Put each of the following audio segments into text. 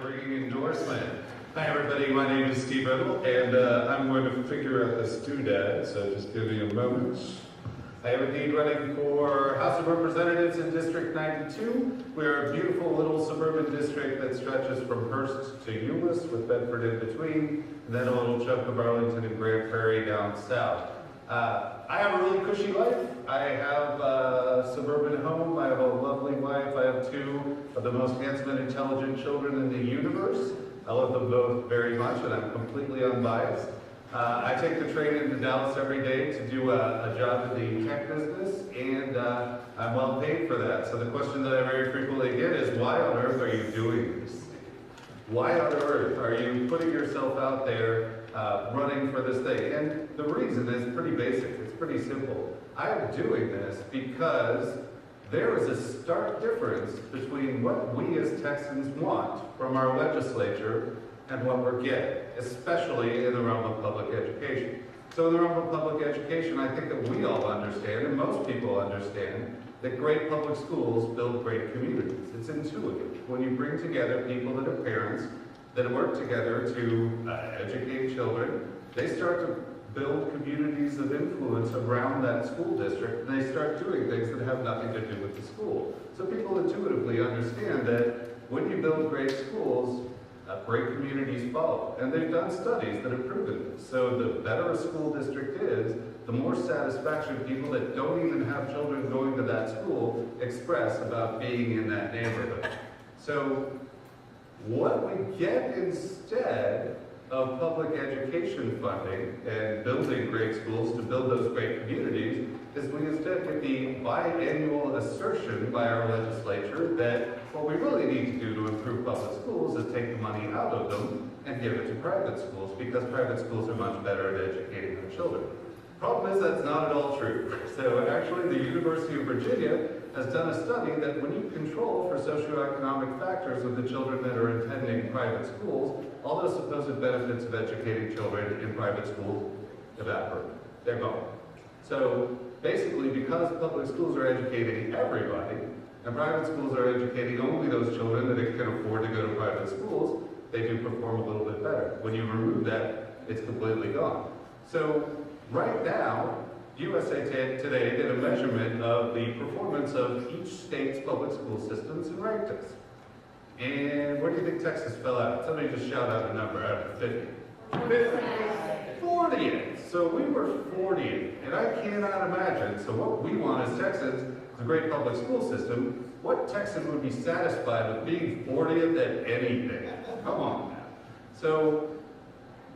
ringing endorsement. Hi everybody, my name is Steve Riddell, and I'm going to figure out this doodad, so just give me a moment. I am indeed running for House of Representatives in District 92. We're a beautiful little suburban district that stretches from Hearst to Euless with Bedford in between, and then a little chunk of Arlington and Grand Prairie down south. I have a really cushy life. I have a suburban home. I have a lovely wife. I have two of the most handsome and intelligent children in the universe. I love them both very much, and I'm completely unbiased. I take the train into Dallas every day to do a job in the tech business, and I'm well paid for that. So the question that I very frequently get is, why on earth are you doing this? Why on earth are you putting yourself out there running for this thing? And the reason is pretty basic. It's pretty simple. I'm doing this because there is a stark difference between what we as Texans want from our legislature and what we're getting, especially in the realm of public education. So in the realm of public education, I think that we all understand, and most people understand, that great public schools build great communities. It's intuitive. When you bring together people that are parents, that work together to educate children, they start to build communities of influence around that school district, and they start doing things that have nothing to do with the school. So people intuitively understand that when you build great schools, great communities follow. And they've done studies that have proven this. So the better a school district is, the more satisfaction people that don't even have children going to that school express about being in that neighborhood. So what we get instead of public education funding and building great schools to build those great communities is we instead get the biannual assertion by our legislature that what we really need to do to improve public schools is take the money out of them and give it to private schools, because private schools are much better at educating their children. Problem is, that's not at all true. So actually the University of Virginia has done a study that when you control for socioeconomic factors of the children that are attending private schools, all those supposed benefits of educating children in private schools evaporate. They're gone. So basically, because public schools are educating everybody, and private schools are educating only those children that can afford to go to private schools, they do perform a little bit better. When you remove that, it's completely gone. So right now, USA Today did a measurement of the performance of each state's public school systems and ranked us. And where do you think Texas fell out? Somebody just shout out a number out of 50. 40th. So we were 40th. And I cannot imagine, so what we want as Texans is a great public school system. What Texan would be satisfied with being 40th at anything? Come on now. So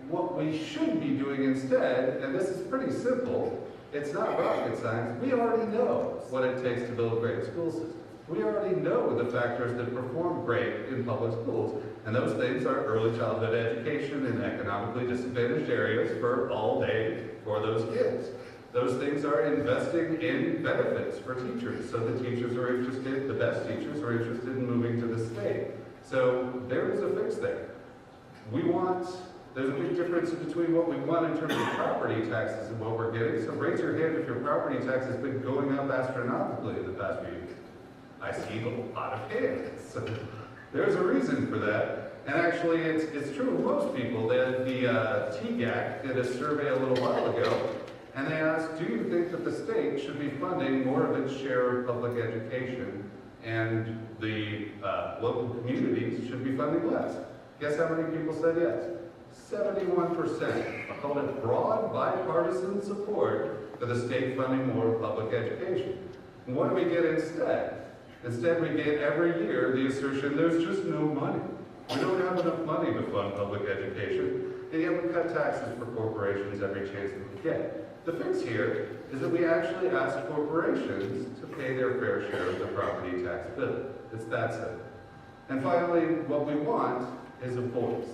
what we should be doing instead, and this is pretty simple, it's not rocket science. We already know what it takes to build great school systems. We already know the factors that perform great in public schools. And those things are early childhood education in economically disadvantaged areas for all day for those kids. Those things are investing in benefits for teachers. So the teachers are interested, the best teachers are interested in moving to the state. So there is a fix there. There's a big difference between what we want in terms of property taxes and what we're getting. So raise your hand if your property tax has been going up astronomically in the past few years. I see a lot of hands. So there's a reason for that. And actually, it's true of most people. The TGAC did a survey a little while ago, and they asked, do you think that the state should be funding more of its share of public education and the local communities should be funding less? Guess how many people said yes? 71%. I called it broad bipartisan support for the state funding more of public education. And what do we get instead? Instead, we get every year the assertion there's just no money. We don't have enough money to fund public education, and yet we cut taxes for corporations every chance that we get. The fix here is that we actually ask corporations to pay their fair share of the property tax bill. It's that simple. And finally, what we want is a voice.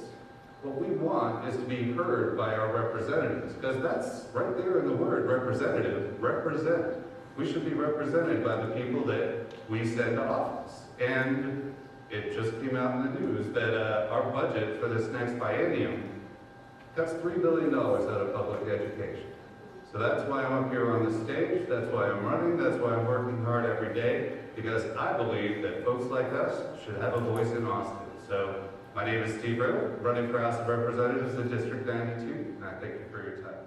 What we want is to be heard by our representatives, because that's right there in the word representative, represent. We should be represented by the people that we send to office. And it just came out in the news that our budget for this next biennium cuts $3 billion out of public education. So that's why I'm up here on the stage, that's why I'm running, that's why I'm working hard every day, because I believe that folks like us should have a voice in Austin. So My name is Steve Riddell, running for House of Representatives in District 92, and I thank you for your time.